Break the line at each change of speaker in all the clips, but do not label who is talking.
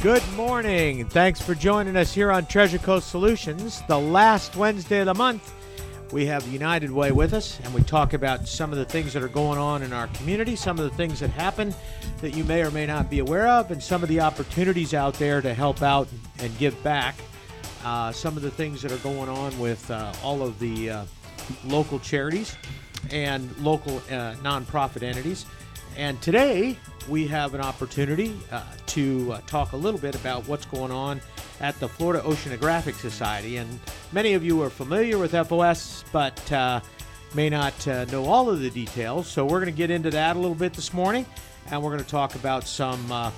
Good morning. Thanks for joining us here on Treasure Coast Solutions. The last Wednesday of the month, we have United Way with us, and we talk about some of the things that are going on in our community, some of the things that happen that you may or may not be aware of, and some of the opportunities out there to help out and give back. Some of the things that are going on with all of the local charities and local nonprofit entities. And today, we have an opportunity to talk a little bit about what's going on at the Florida Oceanographic Society. And many of you are familiar with FOS, but may not know all of the details. So we're going to get into that a little bit this morning, and we're going to talk about some of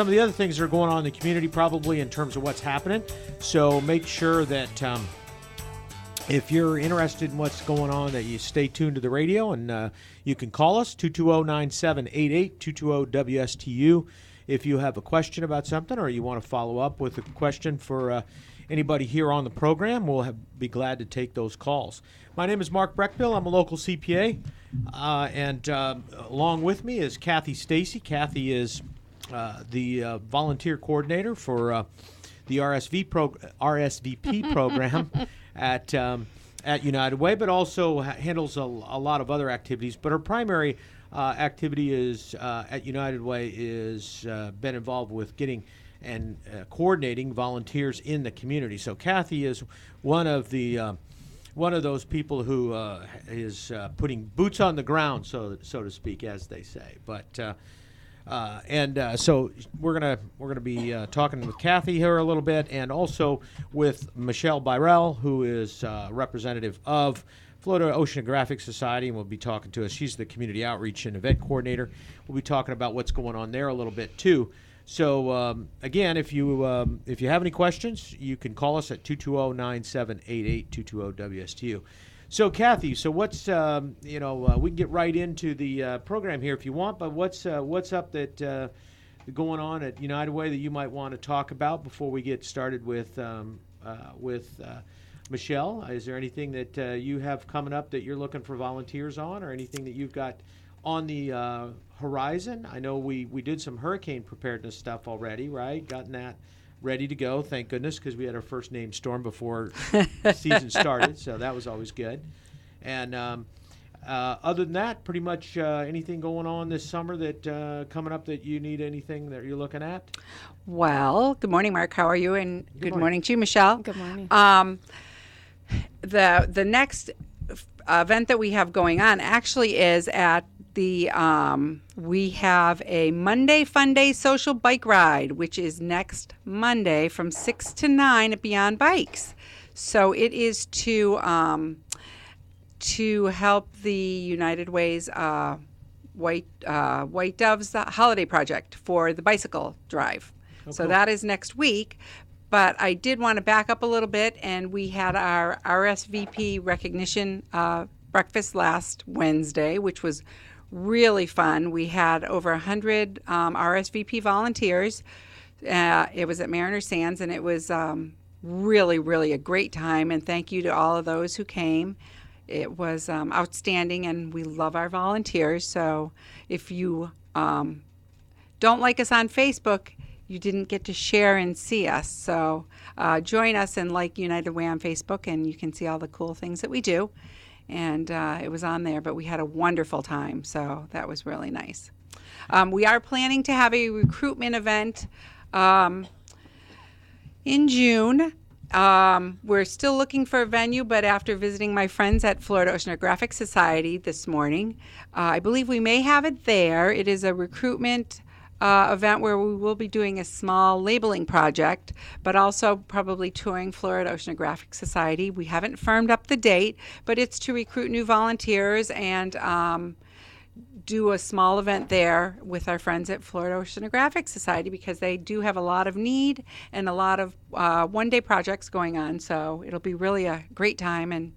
the other things that are going on in the community, probably in terms of what's happening. So make sure that if you're interested in what's going on, that you stay tuned to the radio, and you can call us, 220-9788, 220-WSTU, if you have a question about something or you want to follow up with a question for anybody here on the program. We'll be glad to take those calls. My name is Mark Breckbill. I'm a local CPA, and along with me is Kathy Stacy. Kathy is the volunteer coordinator for the RSVP program at United Way, but also handles a lot of other activities. But her primary activity is at United Way is been involved with getting and coordinating volunteers in the community. So Kathy is one of those people who is putting boots on the ground, so to speak, as they say. But so we're gonna be talking with Kathy here a little bit, and also with Michelle Byrell, who is representative of Florida Oceanographic Society, and will be talking to us. She's the community outreach and event coordinator. We'll be talking about what's going on there a little bit too. So again, if you have any questions, you can call us at 220-9788, 220-WSTU. So Kathy, what's we can get right into the program here if you want, but what's up that going on at United Way that you might want to talk about before we get started with Michelle? Is there anything that you have coming up that you're looking for volunteers on, or anything that you've got on the horizon? I know we did some hurricane preparedness stuff already, right? Gotten that ready to go, thank goodness, because we had our first named storm before the season started, so that was always good. And other than that, pretty much anything going on this summer that coming up that you need, anything that you're looking at?
Well, good morning, Mark. How are you? And good morning to you, Michelle.
Good morning.
The next event that we have going on actually is at the we have a Monday Fun Day social bike ride, which is next Monday from 6 to 9 at Beyond Bikes. So it is to help the United Way's White Doves Holiday Project for the bicycle drive.
Oh,
so
cool.
that is next week. But I did want to back up a little bit, and we had our RSVP recognition breakfast last Wednesday, which was really fun. We had over 100 RSVP volunteers. It was at Mariner Sands, and it was really, really a great time. And thank you to all of those who came. It was outstanding, and we love our volunteers. So if you don't like us on Facebook, you didn't get to share and see us. So join us and like United Way on Facebook, and you can see all the cool things that we do. And it was on there, but we had a wonderful time, so that was really nice. We are planning to have a recruitment event in June. We're still looking for a venue, but after visiting my friends at Florida Oceanographic Society this morning, I believe we may have it there. It is a recruitment event where we will be doing a small labeling project, but also probably touring Florida Oceanographic Society. We haven't firmed up the date, but it's to recruit new volunteers and do a small event there with our friends at Florida Oceanographic Society, because they do have a lot of need and a lot of one-day projects going on. So it'll be really a great time, and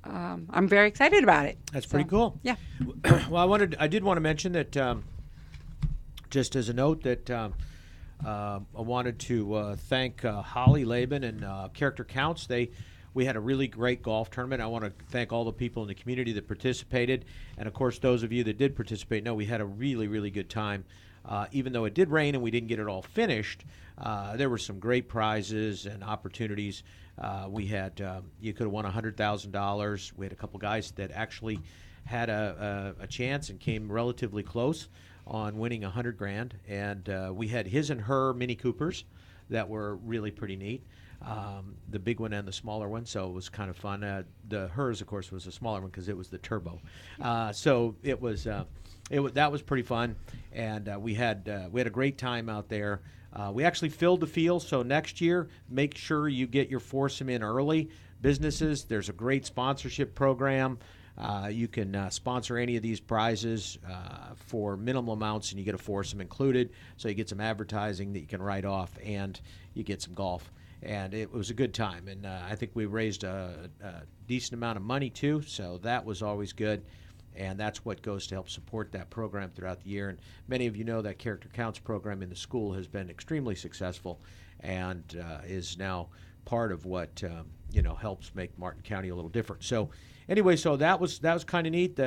I'm very excited about it.
That's pretty cool.
Yeah.
Well, I did want to mention that just as a note that I wanted to thank Holly Laban and Character Counts. We had a really great golf tournament. I want to thank all the people in the community that participated. And, of course, those of you that did participate know we had a really, really good time. even though it did rain and we didn't get it all finished, there were some great prizes and opportunities. We had you could have won $100,000. We had a couple guys that actually had a chance and came relatively close on winning $100,000, and we had his and her Mini Coopers that were really pretty neat. The big one and the smaller one, so it was kind of fun. The hers, of course, was a smaller one because it was the turbo. So it was that was pretty fun, and we had a great time out there. We actually filled the field, so next year, make sure you get your foursome in early. Businesses, there's a great sponsorship program. You can sponsor any of these prizes for minimal amounts, and you get a foursome included. So you get some advertising that you can write off, and you get some golf. And it was a good time. And I think we raised a decent amount of money, too, so that was always good. And that's what goes to help support that program throughout the year. And many of you know that Character Counts program in the school has been extremely successful and is now part of what helps make Martin County a little different. So anyway, so that was kind of neat.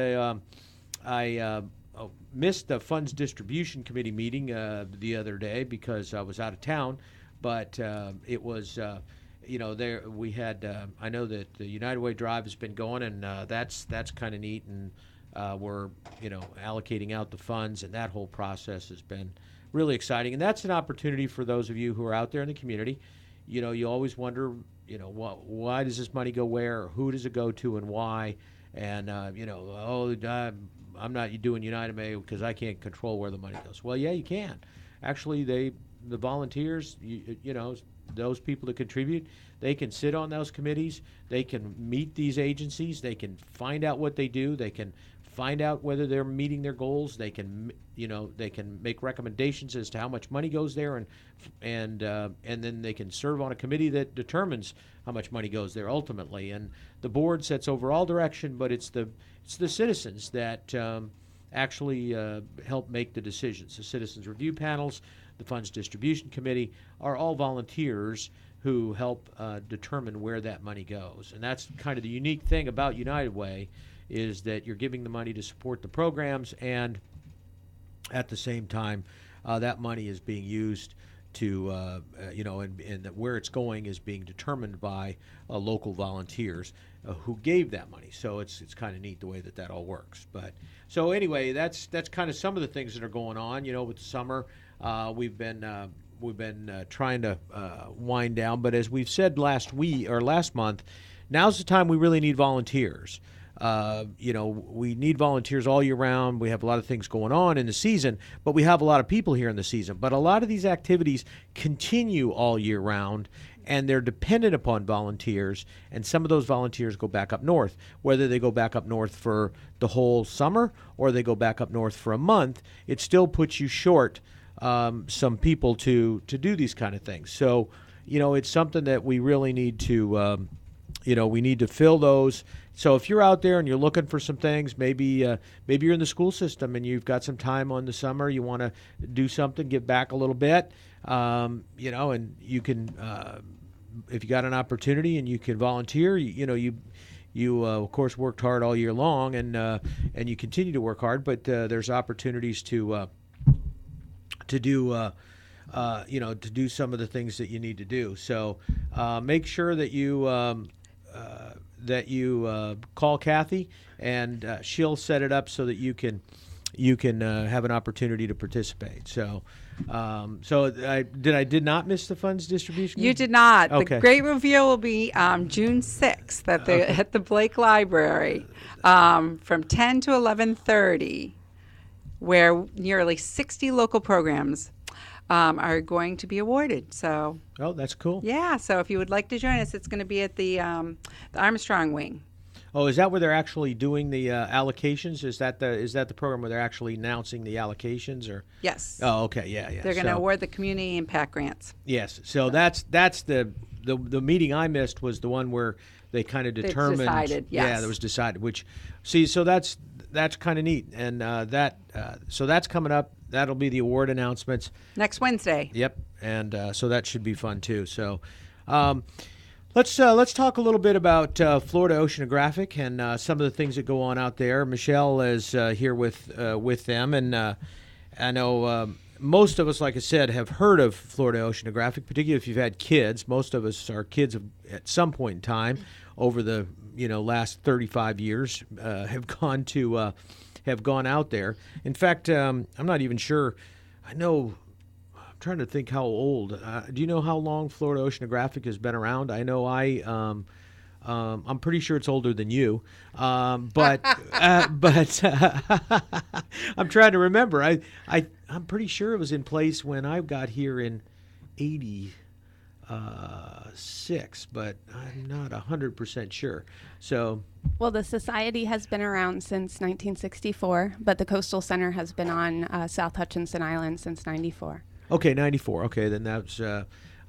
I missed the Funds Distribution Committee meeting the other day because I was out of town, but it was there we had I know that the United Way Drive has been going, and that's kind of neat, and we're allocating out the funds, and that whole process has been really exciting. And that's an opportunity for those of you who are out there in the community. You always wonder, why does this money go where, or who does it go to, and why? And I'm not doing United Way because I can't control where the money goes. Well, yeah, you can. Actually, the volunteers, those people that contribute, they can sit on those committees. They can meet these agencies. They can find out what they do. They can find out whether they're meeting their goals. They can, they can make recommendations as to how much money goes there, and then they can serve on a committee that determines how much money goes there ultimately. And the board sets overall direction, but it's the citizens that actually help make the decisions. The citizens review panels, the Funds Distribution Committee are all volunteers who help determine where that money goes. And that's kind of the unique thing about United Way, is that you're giving the money to support the programs, and at the same time, that money is being used to, and where it's going is being determined by local volunteers who gave that money. So it's kind of neat the way that all works. But so anyway, that's kind of some of the things that are going on. With the summer, we've been trying to wind down. But as we've said last month, now's the time we really need volunteers. We need volunteers all year round. We have a lot of things going on in the season, but we have a lot of people here in the season. But a lot of these activities continue all year round, and they're dependent upon volunteers, and some of those volunteers go back up north. Whether they go back up north for the whole summer or they go back up north for a month, it still puts you short some people to do these kind of things. So, it's something that we really need to, we need to fill those. So if you're out there and you're looking for some things, maybe you're in the school system and you've got some time on the summer, you want to do something, give back a little bit, and you can, if you got an opportunity and you can volunteer, you of course worked hard all year long, and you continue to work hard, but there's opportunities to do some of the things that you need to do. So make sure that you call Kathy, and she'll set it up so that you can have an opportunity to participate. So I did not miss the funds distribution?
You did not.
Okay.
The great reveal will be June 6th at the Blake Library from 10 to 11:30, where nearly 60 local programs are going to be awarded. So,
oh, that's cool.
Yeah. So if you would like to join us, it's going to be at the Armstrong Wing.
Oh, is that where they're actually doing the allocations? Is that the program where they're actually announcing the allocations, or?
Yes.
Oh, okay, yeah.
They're going to award the community impact grants.
Yes. So that's the meeting I missed was the one where they kind of determined.
Decided. Yes.
Yeah, that was decided. So that's kind of neat, and so that's coming up. That'll be the award announcements
next Wednesday.
Yep, and so that should be fun too. So. Let's talk a little bit about Florida Oceanographic and some of the things that go on out there. Michelle is here with them, and I know most of us, like I said, have heard of Florida Oceanographic, particularly if you've had kids. Most of us, our kids have, at some point in time over the last 35 years, have gone out there. In fact, I'm not even sure. I'm trying to think how old. Do you know how long Florida Oceanographic has been around? I know I'm pretty sure it's older than you, but I'm trying to remember. I'm pretty sure it was in place when I got here in '86, but I'm not 100% sure. So,
well, the society has been around since 1964, but the Coastal Center has been on South Hutchinson Island since '94.
Okay, '94. Okay, then that's.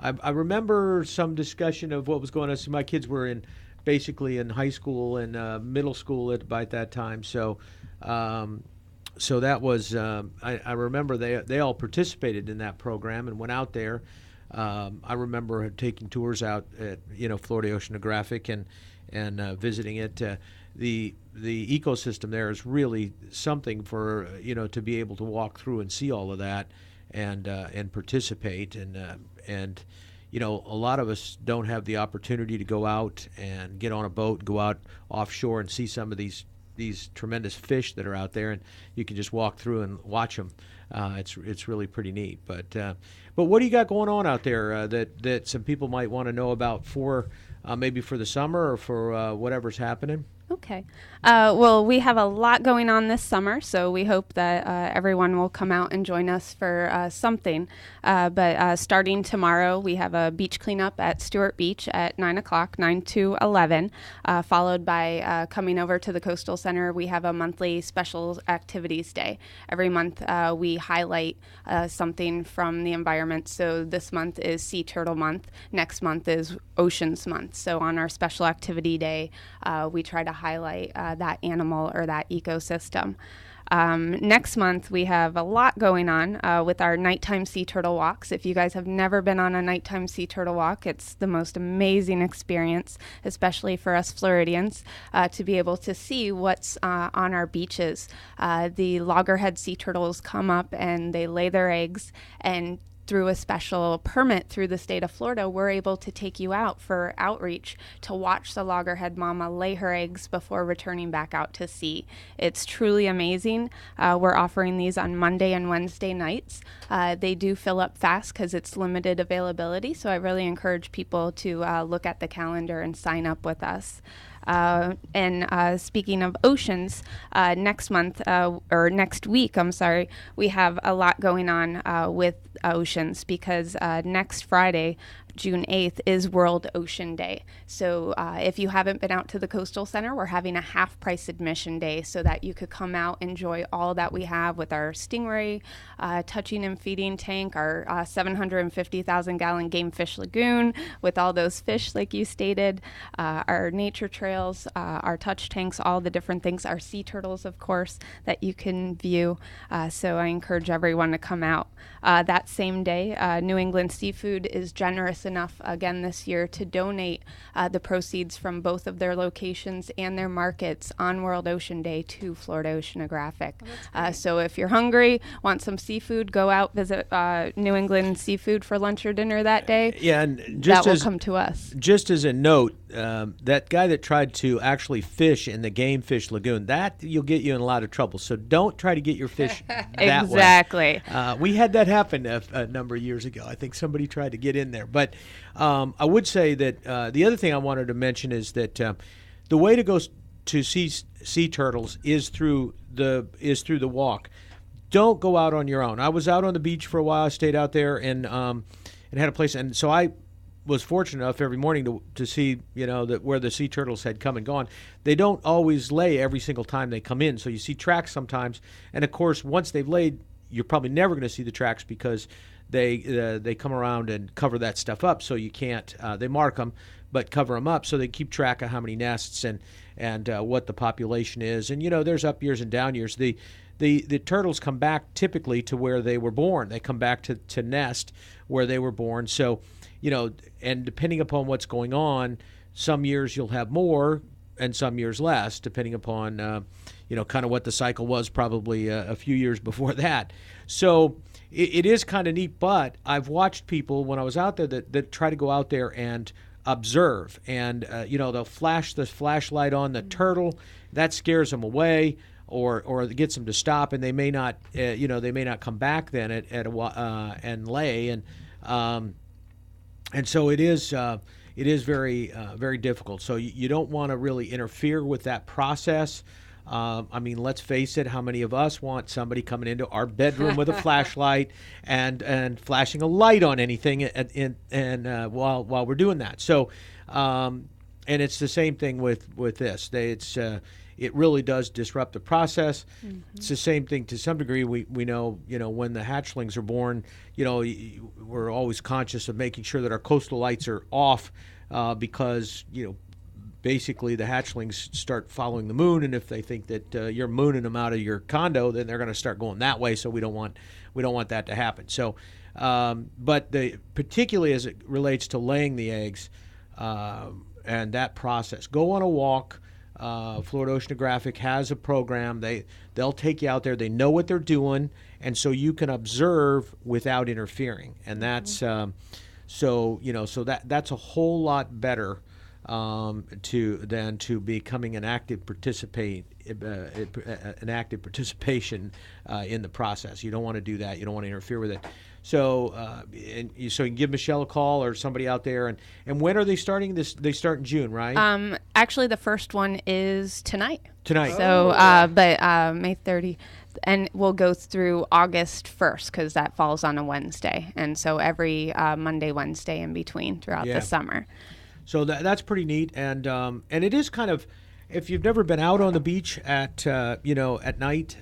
I remember some discussion of what was going on. So my kids were basically in high school and middle school by that time. So that was I remember they all participated in that program and went out there. I remember taking tours out at Florida Oceanographic and visiting it. The ecosystem there is really something for to be able to walk through and see all of that and participate and a lot of us don't have the opportunity to go out and get on a boat, go out offshore and see some of these tremendous fish that are out there, and you can just walk through and watch them. It's really pretty neat. But what do you got going on out there that some people might want to know about for maybe for the summer or for whatever's happening?
Okay. Well, we have a lot going on this summer, so we hope that everyone will come out and join us for something. But starting tomorrow, we have a beach cleanup at Stewart Beach at 9 o'clock, 9 to 11, followed by coming over to the Coastal Center. We have a monthly special activities day. Every month, we highlight something from the environment. So this month is Sea Turtle Month. Next month is Oceans Month. So on our special activity day, we try to highlight that animal or that ecosystem. Next month, we have a lot going on with our nighttime sea turtle walks. If you guys have never been on a nighttime sea turtle walk, it's the most amazing experience, especially for us Floridians, to be able to see what's on our beaches. The loggerhead sea turtles come up and they lay their eggs, and through a special permit through the state of Florida, we're able to take you out for outreach to watch the loggerhead mama lay her eggs before returning back out to sea. It's truly amazing. We're offering these on Monday and Wednesday nights. They do fill up fast because it's limited availability, so I really encourage people to look at the calendar and sign up with us. And speaking of oceans, next week, we have a lot going on with oceans because next Friday, June 8th, is World Ocean Day. So if you haven't been out to the Coastal Center, we're having a half-price admission day so that you could come out, enjoy all that we have with our Stingray touching and feeding tank, our 750,000-gallon Game Fish Lagoon with all those fish like you stated, our nature trails, our touch tanks, all the different things, our sea turtles, of course, that you can view. So I encourage everyone to come out. That same day, New England Seafood is generous enough again this year to donate the proceeds from both of their locations and their markets on World Ocean Day to Florida Oceanographic. So if you're hungry, want some seafood, go out, visit New England Seafood for lunch or dinner that day.
Yeah, and just
that will come to us.
Just as a note, that guy that tried to actually fish in the Game Fish Lagoon, that you'll get you in a lot of trouble. So don't try to get your fish that
Exactly.
way. We had that happen a number of years ago. I think somebody tried to get in there. But I would say that the other thing I wanted to mention is that the way to go to see sea turtles is through the walk. Don't go out on your own. I was out on the beach for a while. I stayed out there and had a place, and so I was fortunate enough every morning to see that where the sea turtles had come and gone. They don't always lay every single time they come in, so you see tracks sometimes. And of course, once they've laid, you're probably never going to see the tracks because they come around and cover that stuff up, so you can't. They mark them, but cover them up so they keep track of how many nests and what the population is. And there's up years and down years. The turtles come back typically to where they were born. They come back to nest where they were born. So, and depending upon what's going on, some years you'll have more and some years less, depending upon, kind of what the cycle was probably a few years before that. So it is kind of neat. But I've watched people when I was out there that try to go out there and observe, and they'll flash the flashlight on the turtle. That scares them away, or it gets them to stop, and they may not come back then at a and lay, and so it is very very difficult. So you don't want to really interfere with that process. Let's face it. How many of us want somebody coming into our bedroom with a flashlight and flashing a light on anything while we're doing that? So, and it's the same thing with this. It really does disrupt the process. Mm-hmm. It's the same thing to some degree. We know when the hatchlings are born, we're always conscious of making sure that our coastal lights are off because basically the hatchlings start following the moon, and if they think that you're mooning them out of your condo, then they're going to start going that way. So we don't want that to happen. So, but particularly as it relates to laying the eggs and that process, go on a walk. Florida Oceanographic has a program. They'll take you out there. They know what they're doing, and so you can observe without interfering. And that's so that's a whole lot better than to becoming an active participation in the process. You don't want to do that. You don't want to interfere with it. So you can give Michelle a call or somebody out there. And when are they starting this? They start in June, right?
Actually, the first one is tonight.
Tonight.
So, but May 30th. And we'll go through August 1st because that falls on a Wednesday. And so every Monday, Wednesday in between throughout the summer.
So that's pretty neat, and it is kind of, if you've never been out on the beach at night,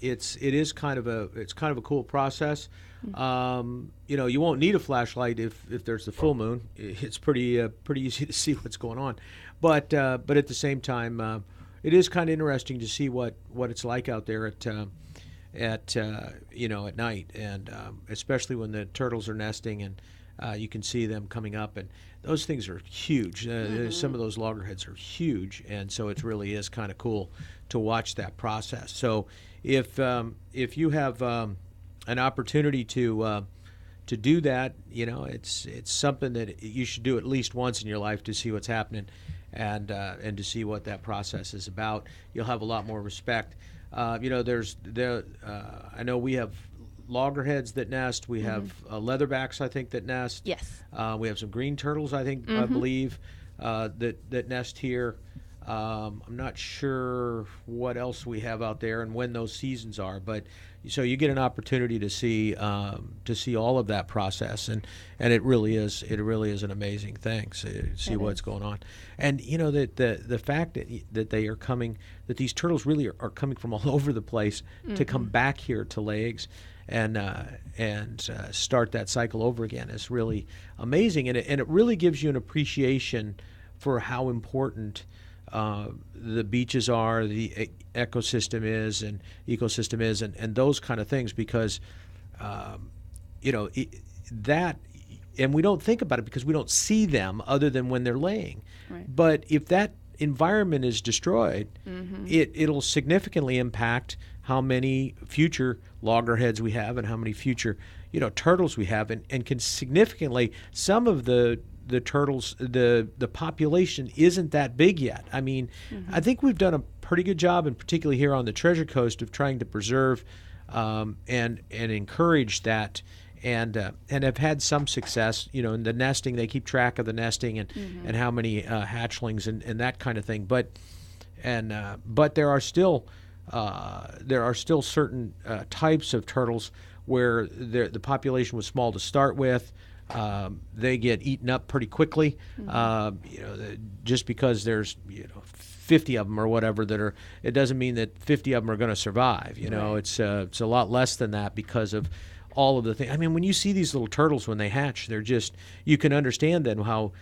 it is kind of a cool process. You won't need a flashlight if there's the full moon. It's pretty easy to see what's going on, but at the same time, it is kind of interesting to see what it's like out there at night, and especially when the turtles are nesting and you can see them coming up, and those things are huge. Some of those loggerheads are huge, and so it really is kind of cool to watch that process. So if you have an opportunity to do that, it's something that you should do at least once in your life to see what's happening, and to see what that process is about. You'll have a lot more respect. I know we have loggerheads that nest. We have leatherbacks, I think, that nest.
Yes.
We have some green turtles, I think, I believe, that nest here. I'm not sure what else we have out there and when those seasons are, but so you get an opportunity to see all of that process, and it really is an amazing thing to see what's going on, and that the fact that they are coming, that these turtles really are coming from all over the place to come back here to lay eggs and start that cycle over again is really amazing, and it really gives you an appreciation for how important the beaches are, the ecosystem is, and those kind of things, because that, and we don't think about it because we don't see them other than when they're laying.
Right.
But if that environment is destroyed, it'll significantly impact how many future loggerheads we have and how many future turtles we have, and can significantly, some of the turtles, the population isn't that big yet. I mean, I think we've done a pretty good job, and particularly here on the Treasure Coast, of trying to preserve and encourage that, and have had some success. In the nesting, they keep track of the nesting and how many hatchlings and that kind of thing. But there are still certain types of turtles where the population was small to start with. They get eaten up pretty quickly, just because there's 50 of them or whatever that are. It doesn't mean that 50 of them are going to survive.
Right.
It's a lot less than that because of all of the things. I mean, when you see these little turtles when they hatch, you can understand then how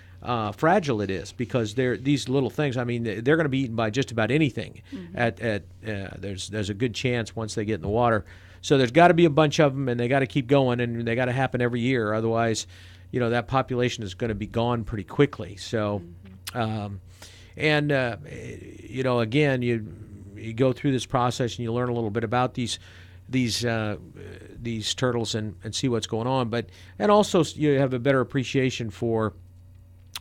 fragile it is, because they're these little things. I mean, they're going to be eaten by just about anything. There's a good chance once they get in the water. So there's got to be a bunch of them, and they got to keep going, and they got to happen every year. Otherwise, that population is going to be gone pretty quickly. So, again, you go through this process and you learn a little bit about these these turtles and see what's going on. And also you have a better appreciation for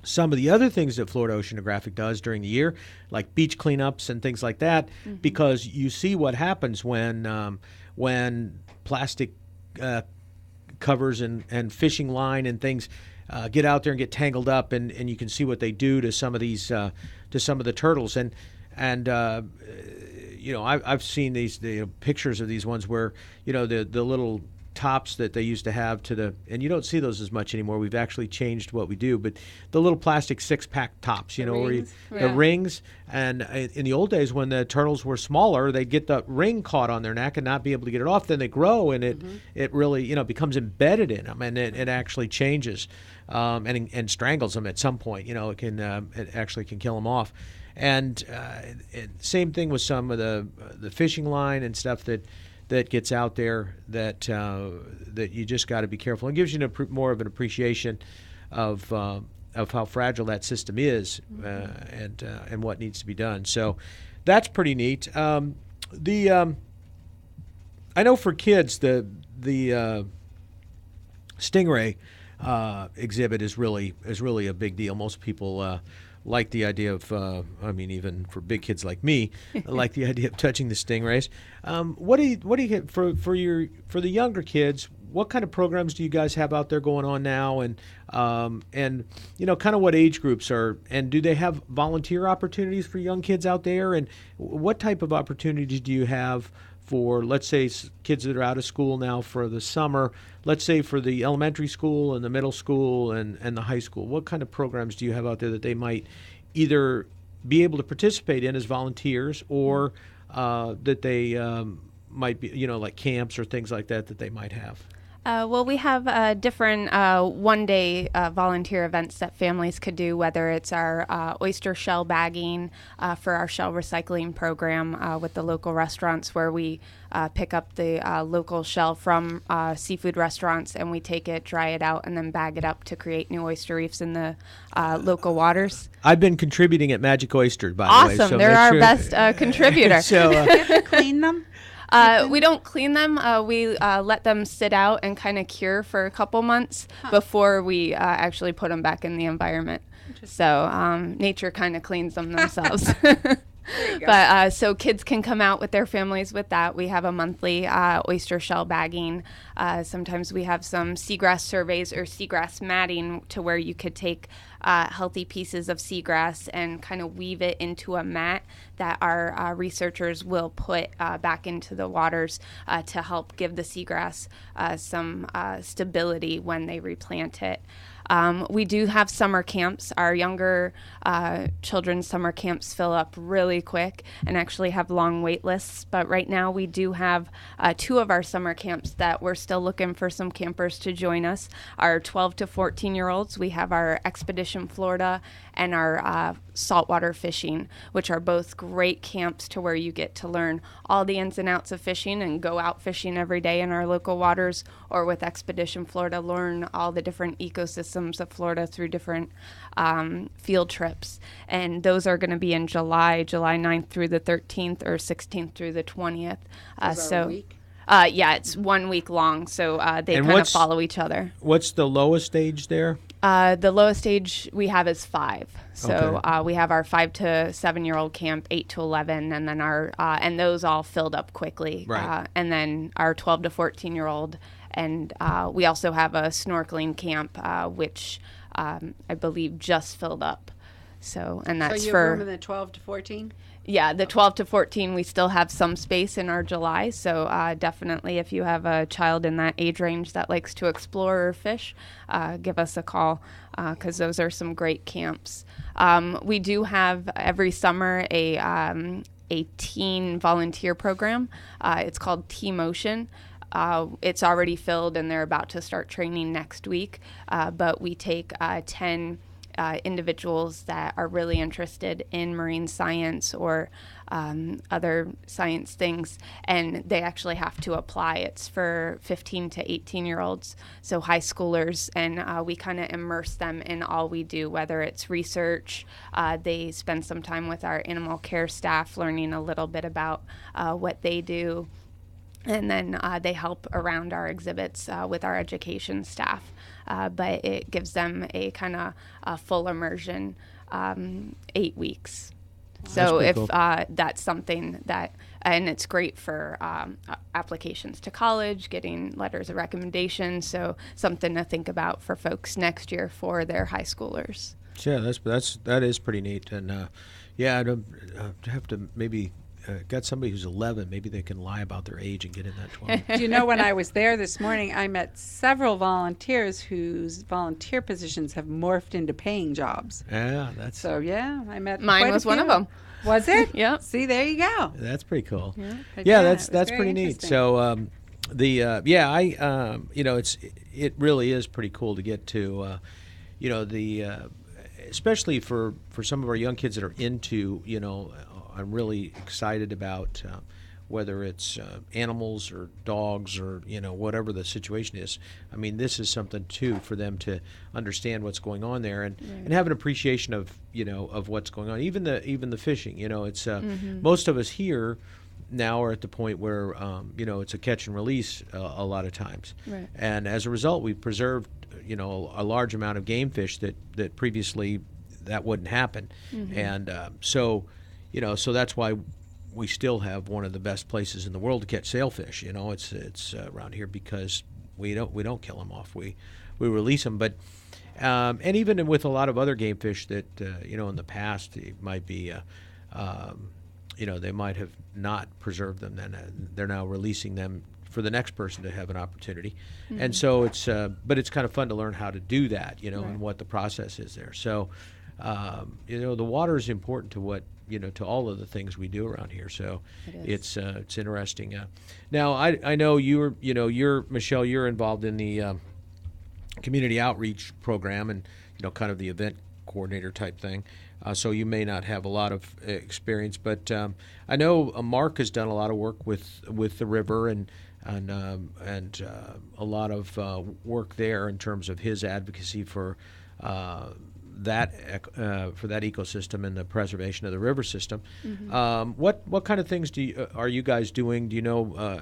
some of the other things that Florida Oceanographic does during the year, like beach cleanups and things like that, because you see what happens when plastic covers and fishing line and things get out there and get tangled up, and you can see what they do to some of these to some of the turtles. And I've seen these pictures of these ones where the little tops that they used to have and you don't see those as much anymore. We've actually changed what we do, but the little plastic 6-pack tops, the rings. And in the old days when the turtles were smaller, they'd get the ring caught on their neck and not be able to get it off. Then they grow and it really becomes embedded in them, and it actually changes and strangles them at some point. It actually can kill them off. And same thing with some of the fishing line and stuff that gets out there that you just got to be careful. It gives you more of an appreciation of how fragile that system is and what needs to be done. So that's pretty neat. I know for kids the stingray exhibit is really a big deal. Most people like the idea of, even for big kids like me, like the idea of touching the stingrays. What do you get for the younger kids? What kind of programs do you guys have out there going on now, and kind of what age groups are, and do they have volunteer opportunities for young kids out there, and what type of opportunities do you have for, let's say, kids that are out of school now for the summer, let's say for the elementary school and the middle school and the high school? What kind of programs do you have out there that they might either be able to participate in as volunteers, or that they might be, like camps or things like that they might have?
Well, we have different one-day volunteer events that families could do, whether it's our oyster shell bagging for our shell recycling program with the local restaurants, where we pick up the local shell from seafood restaurants, and we take it, dry it out, and then bag it up to create new oyster reefs in the local waters.
I've been contributing at Magic Oyster, by the way.
Awesome. They're our best contributor.
So, do you ever clean them?
We don't clean them. We let them sit out and kind of cure for a couple months before we actually put them back in the environment. So nature kind of cleans them themselves. But so kids can come out with their families with that. We have a monthly oyster shell bagging. Sometimes we have some seagrass surveys or seagrass matting, to where you could take healthy pieces of seagrass and kind of weave it into a mat that our researchers will put back into the waters to help give the seagrass some stability when they replant it. We do have summer camps. Our younger children's summer camps fill up really quick and actually have long wait lists. But right now we do have 2 of our summer camps that we're still looking for some campers to join us. Our 12 to 14-year-olds, we have our Expedition Florida and our saltwater fishing, which are both great camps to where you get to learn all the ins and outs of fishing and go out fishing every day in our local waters, or with Expedition Florida, learn all the different ecosystems of Florida through different field trips. And those are going to be in July 9th through the 13th, or 16th through the 20th.
A week?
Yeah, it's 1 week long, so they kind of follow each other.
What's the lowest age there?
The lowest age we have is 5. So we have our 5 to 7-year-old camp, 8 to 11, and then our and those all filled up quickly.
Right.
And then our 12 to 14-year-old, and we also have a snorkeling camp, which I believe just filled up. So, and that's
so
for
room in the 12 to 14.
Yeah, the 12 to 14, we still have some space in our July. So definitely, if you have a child in that age range that likes to explore or fish, give us a call, because those are some great camps. We do have every summer a teen volunteer program. It's called T-Motion. It's already filled, and they're about to start training next week. But we take 10 individuals that are really interested in marine science or other science things, and they actually have to apply. It's for 15 to 18-year-olds, so high schoolers, and we kind of immerse them in all we do, whether it's research. They spend some time with our animal care staff learning a little bit about what they do. And then they help around our exhibits with our education staff. But it gives them a kind of full immersion 8 weeks. So if
cool.
That's something that, and it's great for applications to college, getting letters of recommendation. So something to think about for folks next year for their high schoolers.
Yeah, that is pretty neat. And yeah, I'd have to maybe got somebody who's 11. Maybe they can lie about their age and get in that 12.
Do you know, when I was there this morning, I met several volunteers whose volunteer positions have morphed into paying jobs.
Yeah, that's
So yeah, I met
Mine
quite a
was one
few.
of them.
Was it?
Yep.
See, there you go.
that's pretty cool.
But
Yeah,
it
that's
was very
pretty neat.
interesting.
So it really is pretty cool to get to especially for some of our young kids that are into, I'm really excited about whether it's animals or dogs or whatever the situation is. I mean, this is something too for them to understand what's going on there and have an appreciation of of what's going on. Even the fishing. It's most of us here now are at the point where it's a catch and release a lot of times,
Right.
and as a result, we've preserved a large amount of game fish that previously that wouldn't happen, and so that's why we still have one of the best places in the world to catch sailfish. It's around here because we don't kill them off. We release them, but and even with a lot of other game fish that in the past it might be they might have not preserved them. Then they're now releasing them for the next person to have an opportunity, and so but it's kind of fun to learn how to do that, and what the process is there. So the water is important to what to all of the things we do around here. So it's interesting. Now I know you're Michelle. You're involved in the community outreach program and kind of the event coordinator type thing. So you may not have a lot of experience, but I know Mark has done a lot of work with the river and a lot of work there in terms of his advocacy for that ecosystem and the preservation of the river system. What kind of things are you guys doing? Do you know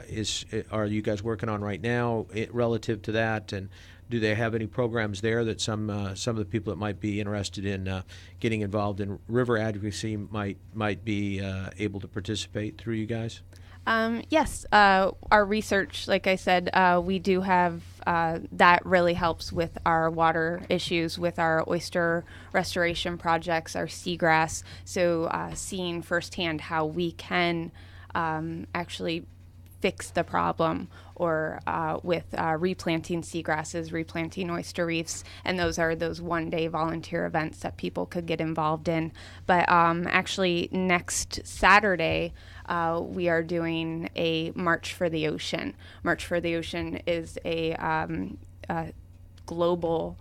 are you guys working on right now relative to that? And do they have any programs there that some of the people that might be interested in getting involved in river advocacy might be able to participate through you guys?
Yes, our research, like I said, we do have that really helps with our water issues, with our oyster restoration projects, our seagrass. So seeing firsthand how we can actually fix the problem, or with replanting seagrasses, replanting oyster reefs, and those are those one-day volunteer events that people could get involved in. But actually, next Saturday, we are doing a March for the Ocean. March for the Ocean is a global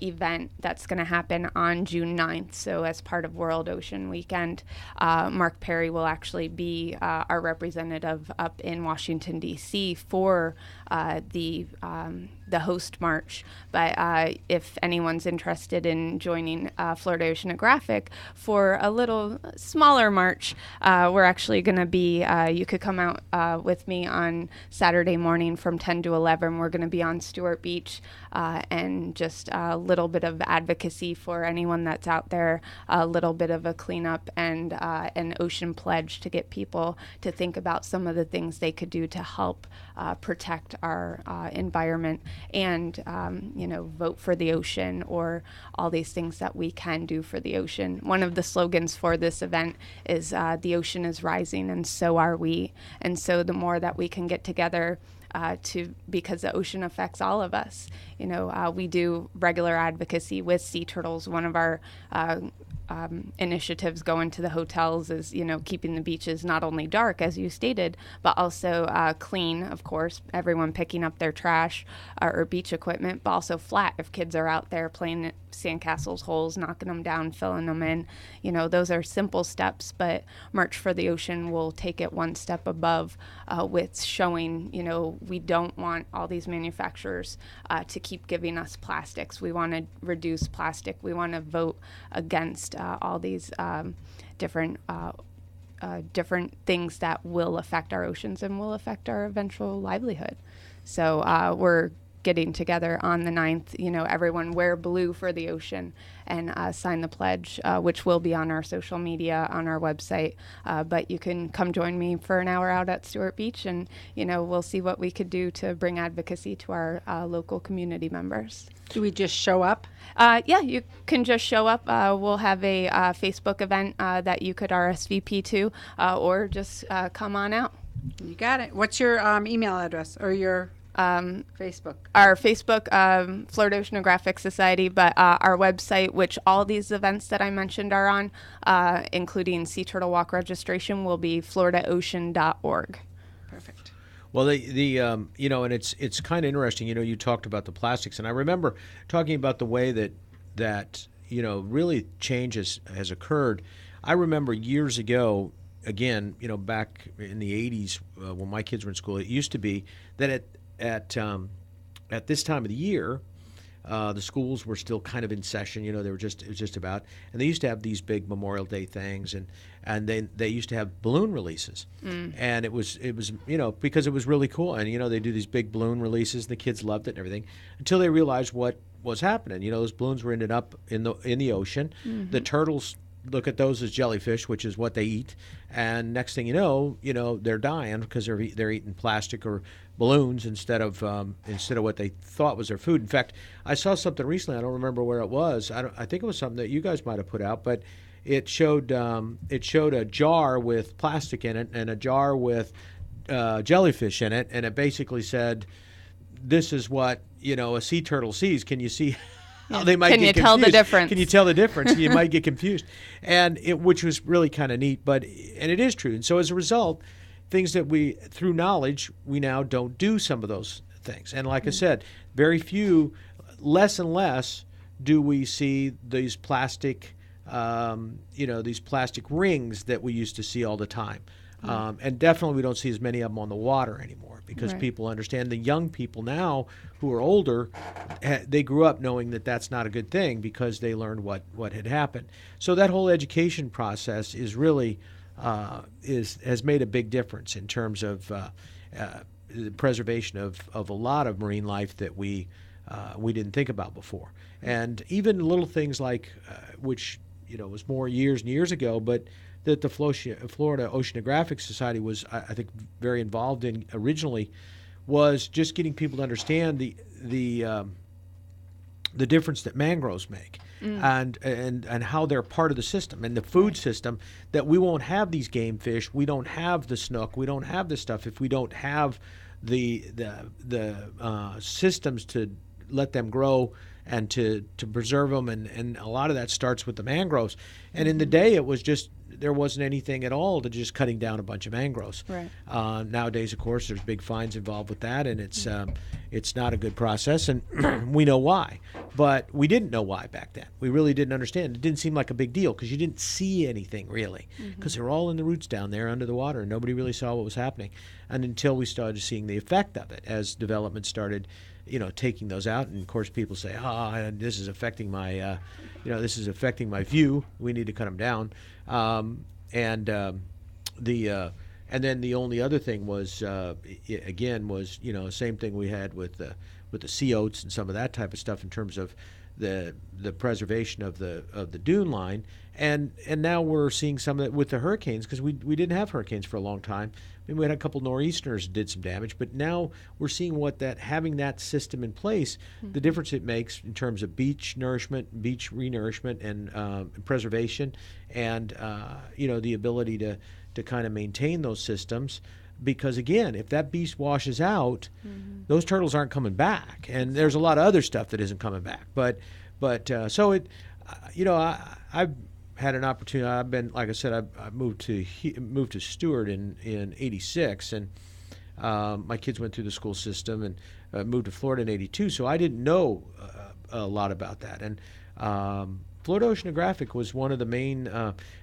event that's going to happen on June 9th. So as part of World Ocean Weekend, Mark Perry will actually be our representative up in Washington, D.C. for the host march. But if anyone's interested in joining Florida Oceanographic for a little smaller march, we're actually going to be, you could come out with me on Saturday morning from 10 to 11. We're going to be on Stewart Beach and just a little bit of advocacy for anyone that's out there, a little bit of a cleanup and an ocean pledge to get people to think about some of the things they could do to help protect our environment and, vote for the ocean, or all these things that we can do for the ocean. One of the slogans for this event is the ocean is rising and so are we. And so the more that we can get together because the ocean affects all of us. We do regular advocacy with sea turtles. One of our initiatives going to the hotels is, keeping the beaches not only dark, as you stated, but also clean, of course, everyone picking up their trash or beach equipment, but also flat if kids are out there playing at sandcastles, holes, knocking them down, filling them in. Those are simple steps, but March for the Ocean will take it one step above with showing, we don't want all these manufacturers to keep giving us plastics. We want to reduce plastic. We want to vote against all these different different things that will affect our oceans and will affect our eventual livelihood. So we're getting together on the 9th, everyone wear blue for the ocean and sign the pledge, which will be on our social media, on our website. But you can come join me for an hour out at Stewart Beach, and, we'll see what we could do to bring advocacy to our local community members.
Do we just show up?
Yeah, you can just show up. We'll have a Facebook event that you could RSVP to, or just come on out.
You got it. What's your email address or your Facebook?
Our Facebook, Florida Oceanographic Society, but our website, which all these events that I mentioned are on, including Sea Turtle Walk registration, will be floridaocean.org.
Perfect.
Well, the and it's kind of interesting. You talked about the plastics, and I remember talking about the way that really change has occurred. I remember years ago, again, back in the 80s when my kids were in school, it used to be that at this time of the year, the schools were still kind of in session. They were it was just about, and they used to have these big Memorial Day things, and they used to have balloon releases, and it was because it was really cool, and they do these big balloon releases, and the kids loved it and everything, until they realized what was happening. Those balloons were ended up in the ocean. Mm-hmm. The turtles look at those as jellyfish, which is what they eat, and next thing you know, they're dying because they're eating plastic or balloons instead of what they thought was their food. In fact, I saw something recently. I don't remember where it was. I think it was something that you guys might have put out, but it showed a jar with plastic in it and a jar with jellyfish in it, and it basically said, "This is what a sea turtle sees. Can you see?" How they might
Can
get
you
confused.
tell the difference?
Can you tell the difference? You might get confused, which was really kind of neat. And it is true. And so as a result, things that through knowledge, we now don't do some of those things. And like I said, less and less do we see these plastic, these plastic rings that we used to see all the time. And definitely we don't see as many of them on the water anymore because people understand. The young people now who are older, they grew up knowing that that's not a good thing because they learned what had happened. So that whole education process is really has made a big difference in terms of the preservation of a lot of marine life that we didn't think about before. And even little things like, which was more years and years ago, but that the Florida Oceanographic Society was, I think, very involved in originally, was just getting people to understand the difference that mangroves make, and how they're part of the system and the food system. That we won't have these game fish, we don't have the snook, we don't have this stuff if we don't have the systems to let them grow and to preserve them, and a lot of that starts with the mangroves. And in the day, it was just, there wasn't anything at all to just cutting down a bunch of mangroves.
Right.
Nowadays, of course, there's big fines involved with that, and it's not a good process, and we know why. But we didn't know why back then. We really didn't understand. It didn't seem like a big deal because you didn't see anything really, because they were all in the roots down there under the water, and nobody really saw what was happening. And until we started seeing the effect of it as development started taking those out, and of course people say, this is affecting my, view. We need to cut them down, and then the only other thing was, same thing we had with the sea oats and some of that type of stuff in terms of the preservation of the dune line, and now we're seeing some of it with the hurricanes because we didn't have hurricanes for a long time. I mean, we had a couple nor'easters that did some damage, but now we're seeing having that system in place, the difference it makes in terms of beach nourishment, beach renourishment, and preservation, and the ability to kind of maintain those systems. Because again, if that beast washes out, those turtles aren't coming back, and there's a lot of other stuff that isn't coming back. But so it, I've had an opportunity. I've been, like I said, I moved to Stewart in '86, and my kids went through the school system, and moved to Florida in '82. So I didn't know a lot about that, and Florida Oceanographic was one of the main.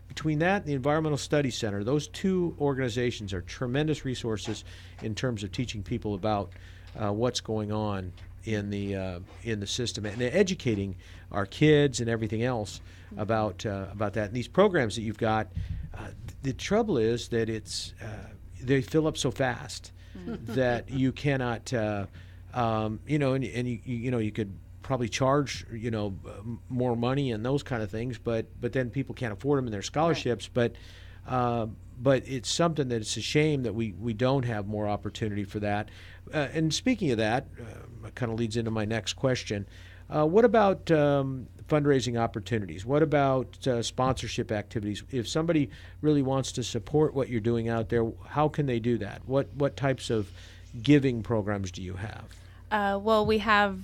Between that and the Environmental Studies Center, those two organizations are tremendous resources in terms of teaching people about what's going on in the system and educating our kids and everything else about that. And these programs that you've got, the trouble is that they fill up so fast that you cannot, and you could probably charge, more money and those kind of things, but then people can't afford them in their scholarships. Right. But it's something that it's a shame that we don't have more opportunity for that. And speaking of that, it kind of leads into my next question. What about fundraising opportunities? What about sponsorship activities? If somebody really wants to support what you're doing out there, how can they do that? What types of giving programs do you have?
Well, we have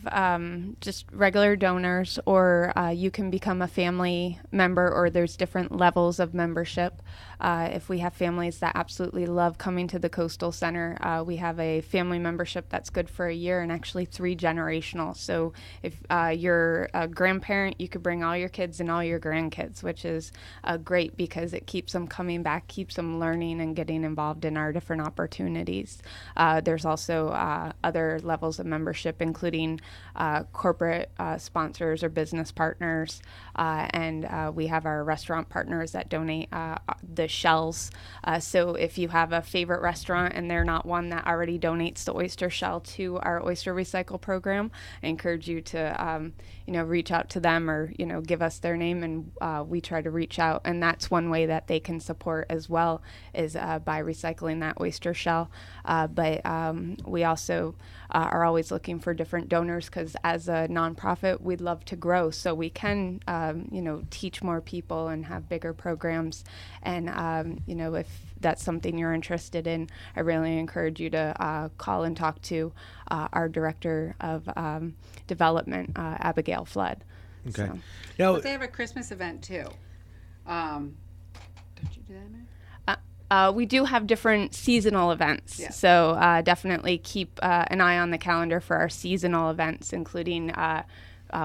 just regular donors, or you can become a family member, or there's different levels of membership. If we have families that absolutely love coming to the Coastal Center, we have a family membership that's good for a year and actually 3 generational. So if you're a grandparent, you could bring all your kids and all your grandkids, which is great because it keeps them coming back, keeps them learning and getting involved in our different opportunities. There's also other levels of membership, including corporate sponsors or business partners, and we have our restaurant partners that donate the shells. So if you have a favorite restaurant and they're not one that already donates the oyster shell to our oyster recycle program, I encourage you to reach out to them, or give us their name, and we try to reach out. And that's one way that they can support as well, is by recycling that oyster shell. But we also are always looking for different donors, because as a nonprofit, we'd love to grow so we can teach more people and have bigger programs. And if that's something you're interested in, I really encourage you to call and talk to our director of development, Abigail Flood.
Okay.
So.
Now,
but they have a Christmas event too. Don't you do that, Mary?
We do have different seasonal events,
yeah.
So definitely keep an eye on the calendar for our seasonal events, including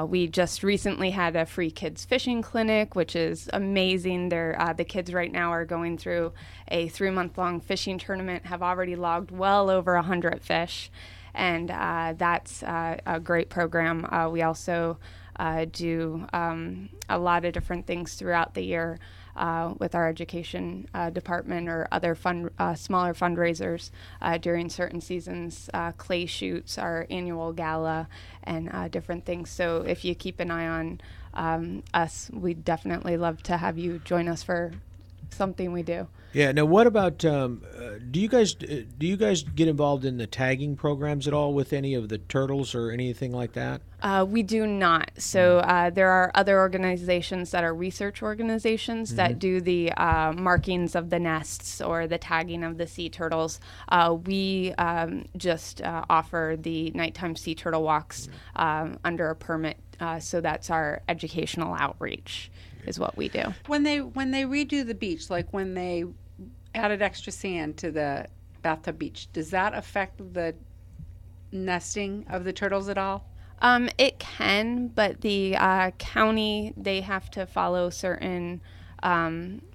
we just recently had a free kids fishing clinic, which is amazing. The kids right now are going through a 3-month-long fishing tournament, have already logged well over 100 fish, and that's a great program. We also do a lot of different things throughout the year. With our education department, or other smaller fundraisers during certain seasons, clay shoots, our annual gala, and different things. So if you keep an eye on us, we'd definitely love to have you join us for something we do.
Yeah. Now, what about do you guys get involved in the tagging programs at all with any of the turtles or anything like that?
We do not. So there are other organizations that are research organizations that do the markings of the nests or the tagging of the sea turtles. We just offer the nighttime sea turtle walks under a permit. So that's our educational outreach is what we do.
When they redo the beach, like when they added extra sand to the bathtub beach, does that affect the nesting of the turtles at all?
It can, but the county, they have to follow certain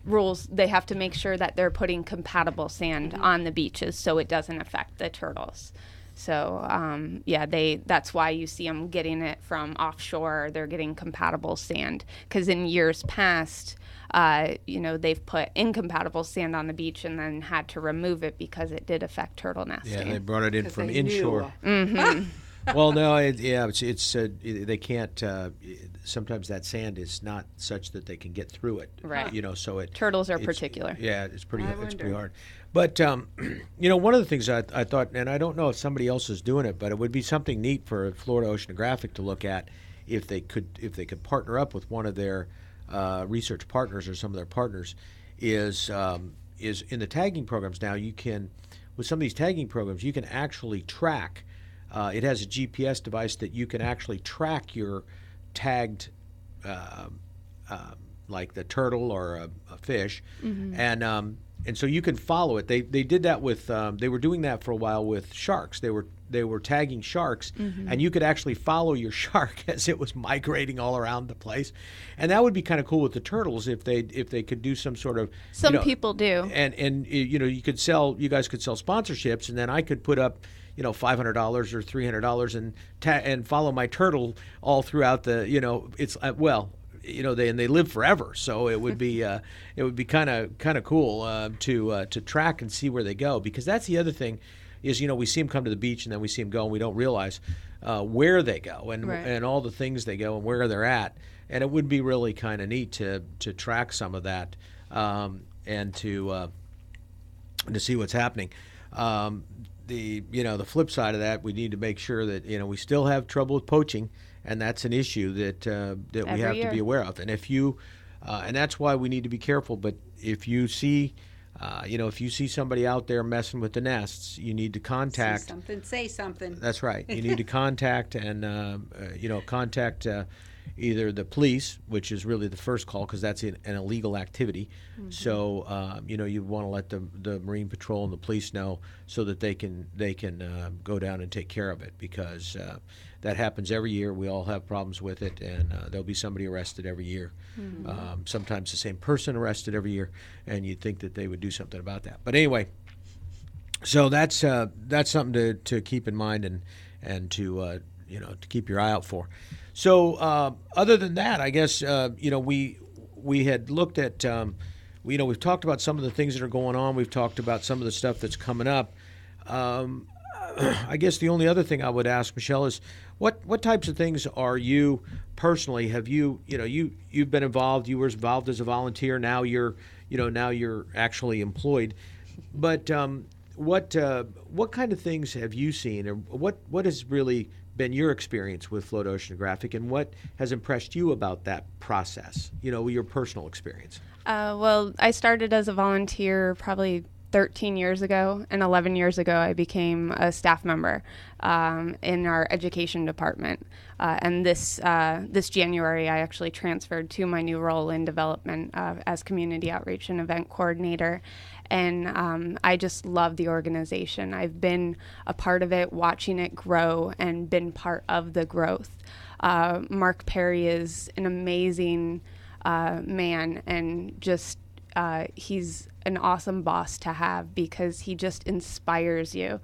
rules. They have to make sure that they're putting compatible sand on the beaches so it doesn't affect the turtles. So, that's why you see them getting it from offshore. They're getting compatible sand, because in years past, they've put incompatible sand on the beach and then had to remove it because it did affect turtle nesting.
Yeah, they brought it in from inshore.
Mm-hmm.
Well, no, it's they can't. Sometimes that sand is not such that they can get through it.
Right.
So
turtles are particular.
Yeah, it's pretty hard. But one of the things I thought, and I don't know if somebody else is doing it, but it would be something neat for Florida Oceanographic to look at if they could partner up with one of their research partners or some of their partners. Is in the tagging programs now, you can, with some of these tagging programs, you can actually track. It has a GPS device that you can actually track your tagged, like the turtle or a fish, and so you can follow it. They did that with they were doing that for a while with sharks. They were tagging sharks, and you could actually follow your shark as it was migrating all around the place, and that would be kind of cool with the turtles if they could do some sort of.
Some people do,
and you guys could sell sponsorships, and then I could put up $500 or $300 and follow my turtle all throughout the it's they live forever. So it would be kind of cool to track and see where they go, because that's the other thing is, we see them come to the beach and then we see them go and we don't realize where they go and all the things they go and where they're at. And it would be really kind of neat to track some of that and to see what's happening. The flip side of that, we need to make sure that we still have trouble with poaching, and that's an issue that we have to be aware of. And if you and that's why we need to be careful. But if you see somebody out there messing with the nests, you need to contact.
Say something.
That's right. You need to contact and contact either the police, which is really the first call because that's an illegal activity. Mm-hmm. So you want to let the Marine Patrol and the police know so that they can go down and take care of it, because that happens every year. We all have problems with it, and there'll be somebody arrested every year. Mm-hmm. Sometimes the same person arrested every year, and you'd think that they would do something about that. But anyway, so that's something to keep in mind and to keep your eye out for. So other than that, I guess we had looked at we've talked about some of the things that are going on. We've talked about some of the stuff that's coming up. I guess the only other thing I would ask, Michelle, is what types of things are you personally you've been involved? You were involved as a volunteer. Now you're actually employed. But what kind of things have you seen, or what has really been your experience with Float Oceanographic, and what has impressed you about that process? Your personal experience.
Well, I started as a volunteer probably 13 years ago, and 11 years ago I became a staff member in our education department. And this January I actually transferred to my new role in development as community outreach and event coordinator. And I just love the organization. I've been a part of it, watching it grow, and been part of the growth. Mark Perry is an amazing man, and just he's an awesome boss to have, because he just inspires you.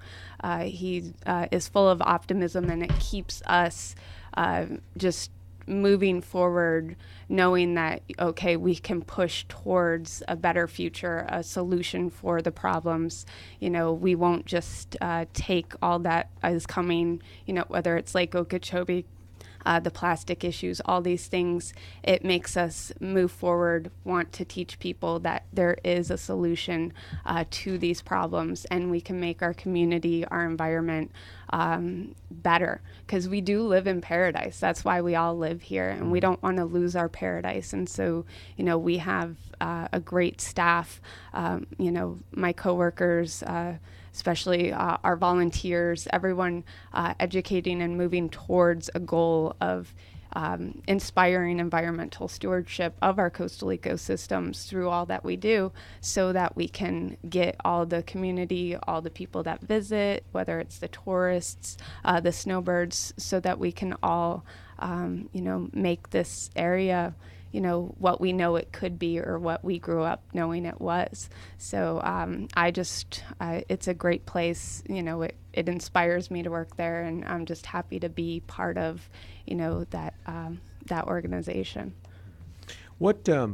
He is full of optimism, and it keeps us just moving forward, knowing that, okay, we can push towards a better future, a solution for the problems. We won't just take all that is coming, whether it's Lake Okeechobee, the plastic issues, all these things. It makes us move forward, want to teach people that there is a solution to these problems, and we can make our community, our environment better, because we do live in paradise. That's why we all live here, and we don't want to lose our paradise. And so, we have a great staff, my coworkers, especially our volunteers, everyone educating and moving towards a goal of inspiring environmental stewardship of our coastal ecosystems through all that we do, so that we can get all the community, all the people that visit, whether it's the tourists, the snowbirds, so that we can all, make this area what we know it could be, or what we grew up knowing it was. So it's a great place. It inspires me to work there, and I'm just happy to be part of, that organization.
What, I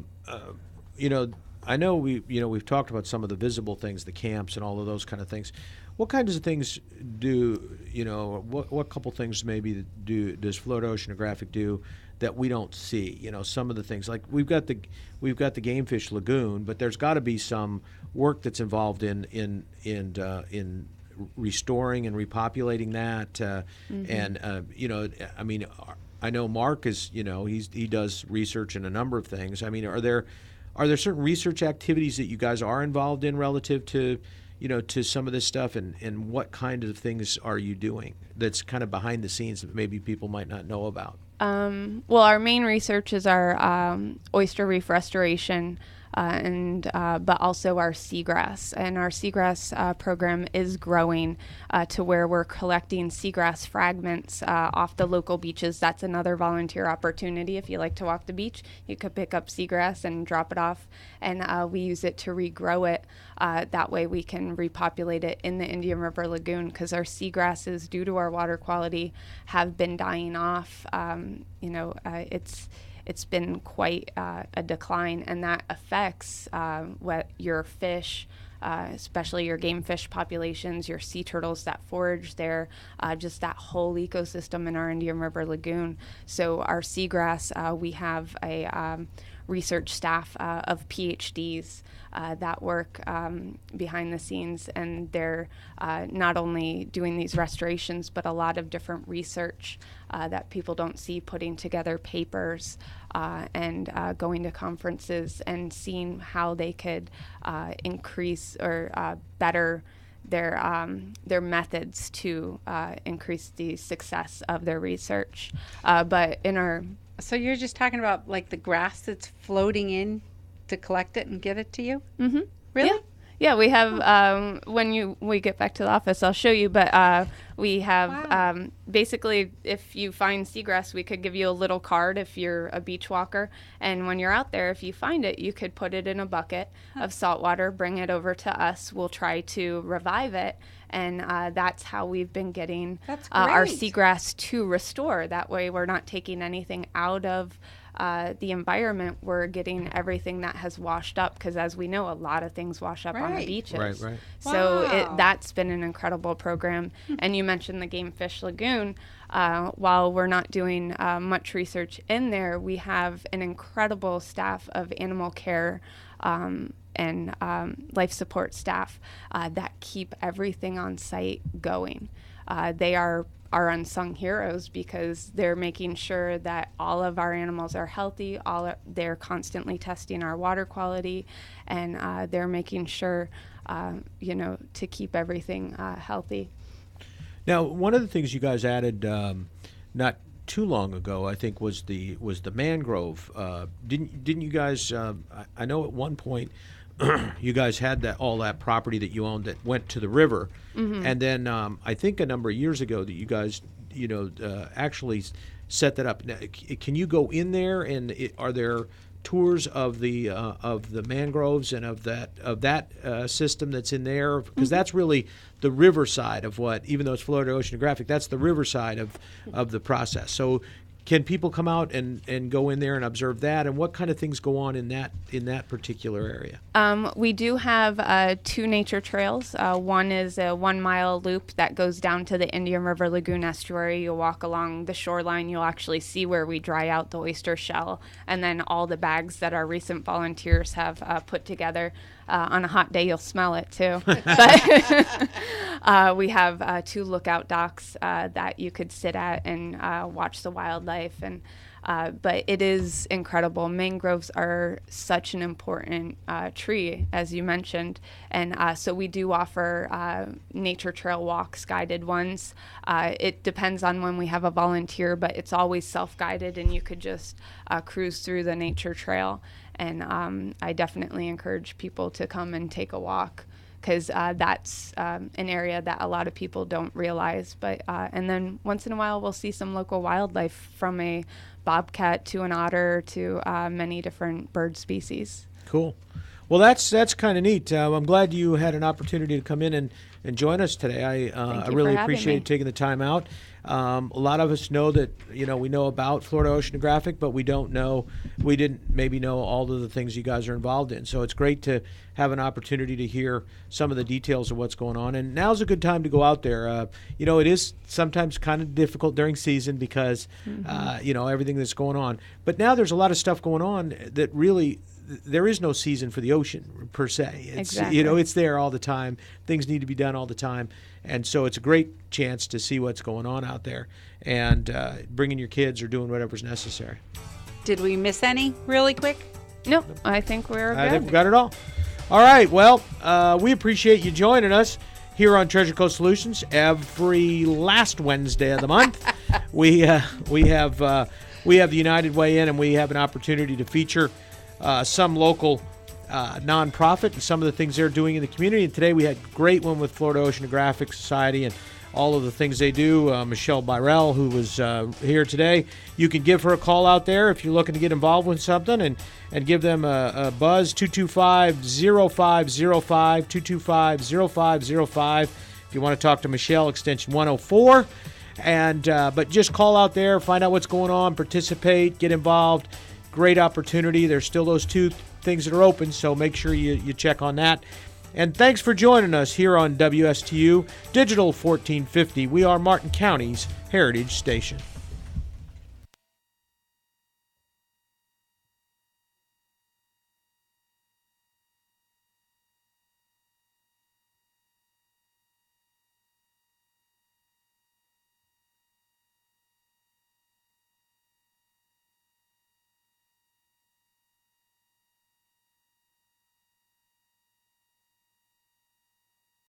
know we've talked about some of the visible things, the camps and all of those kind of things. What kinds of things what couple things maybe does Float Oceanographic do that we don't see? Some of the things, like we've got the Gamefish Lagoon, but there's got to be some work that's involved in restoring and repopulating that. Mm-hmm. And I know Mark is he does research in a number of things. Are there certain research activities that you guys are involved in relative to to some of this stuff, and what kind of things are you doing that's kind of behind the scenes that maybe people might not know about?
Well, our main research is our oyster reef restoration, but also our seagrass. And our seagrass program is growing to where we're collecting seagrass fragments off the local beaches. That's another volunteer opportunity. If you like to walk the beach, you could pick up seagrass and drop it off, and we use it to regrow it. That way we can repopulate it in the Indian River Lagoon, because our seagrasses, due to our water quality, have been dying off. it's been quite a decline, and that affects what your fish, especially your game fish populations, your sea turtles that forage there, just that whole ecosystem in our Indian River Lagoon. So our seagrass, we have a research staff of PhDs that work behind the scenes, and they're not only doing these restorations, but a lot of different research that people don't see, putting together papers and going to conferences and seeing how they could increase or better their methods to increase the success of their research. But in our
So you're just talking about like the grass that's floating in to collect it and give it to you?
Mm-hmm.
Really?
Yeah, we have, when we get back to the office, I'll show you, but we have,
Wow.
basically, if you find seagrass, we could give you a little card if you're a beach walker, and when you're out there, if you find it, you could put it in a bucket of salt water, bring it over to us, we'll try to revive it, and that's how we've been getting
That's
our
great.
seagrass to restore. That way we're not taking anything out of the environment, we're getting everything that has washed up, because as we know, a lot of things wash up on the
Right.
beaches.
Right.
So
Wow.
that's been an incredible program. And you mentioned the Game Fish Lagoon. While we're not doing much research in there, we have an incredible staff of animal care and life support staff that keep everything on site going. They are our unsung heroes because they're making sure that all of our animals are healthy. They're constantly testing our water quality, and they're making sure, to keep everything healthy.
Now, one of the things you guys added not too long ago, I think, was the mangrove. Didn't you guys? I know at one point you guys had all that property that you owned that went to the river, and then I think a number of years ago that you guys, actually set that up. Now, can you go in there, and are there tours of the mangroves and of that system that's in there? Because that's really the riverside of what, even though it's Florida Oceanographic, that's the riverside of the process. So can people come out and go in there and observe that? And what kind of things go on in that particular area?
We do have 2 nature trails. One is a 1-mile loop that goes down to the Indian River Lagoon estuary. You'll walk along the shoreline. You'll actually see where we dry out the oyster shell, and then all the bags that our recent volunteers have put together. On a hot day, you'll smell it too. But we have 2 lookout docks that you could sit at and watch the wildlife. And but it is incredible. Mangroves are such an important tree, as you mentioned, and so we do offer nature trail walks, guided ones. It depends on when we have a volunteer, but it's always self-guided, and you could just cruise through the nature trail. And I definitely encourage people to come and take a walk, because that's an area that a lot of people don't realize. But and then once in a while, we'll see some local wildlife, from a bobcat to an otter to many different bird species.
Cool. Well, that's kind of neat. I'm glad you had an opportunity to come in and join us today. I
you
really
for having
appreciate
me.
you taking the time out. A lot of us know that, we know about Florida Oceanographic, but we didn't maybe know all of the things you guys are involved in. So it's great to have an opportunity to hear some of the details of what's going on. And now's a good time to go out there. It is sometimes kind of difficult during season because, everything that's going on. But now there's a lot of stuff going on that really, there is no season for the ocean per se. It's,
Exactly.
It's there all the time. Things need to be done all the time. And so it's a great chance to see what's going on out there and bringing your kids or doing whatever's necessary.
Did we miss any really quick?
Nope, I think we're
I think
good.
we got it all. All right. Well, we appreciate you joining us here on Treasure Coast Solutions every last Wednesday of the month. we have the United Way in, and we have an opportunity to feature some local nonprofit and some of the things they're doing in the community. And today we had a great one with Florida Oceanographic Society and all of the things they do. Michelle Byrell, who was here today. You can give her a call out there if you're looking to get involved with something, and give them a buzz, 225-0505, 225-0505. If you want to talk to Michelle, extension 104. And but just call out there, find out what's going on, participate, get involved. great opportunity. There's still those 2 things that are open, so make sure you check on that. And thanks for joining us here on WSTU Digital 1450. We are Martin County's Heritage Station.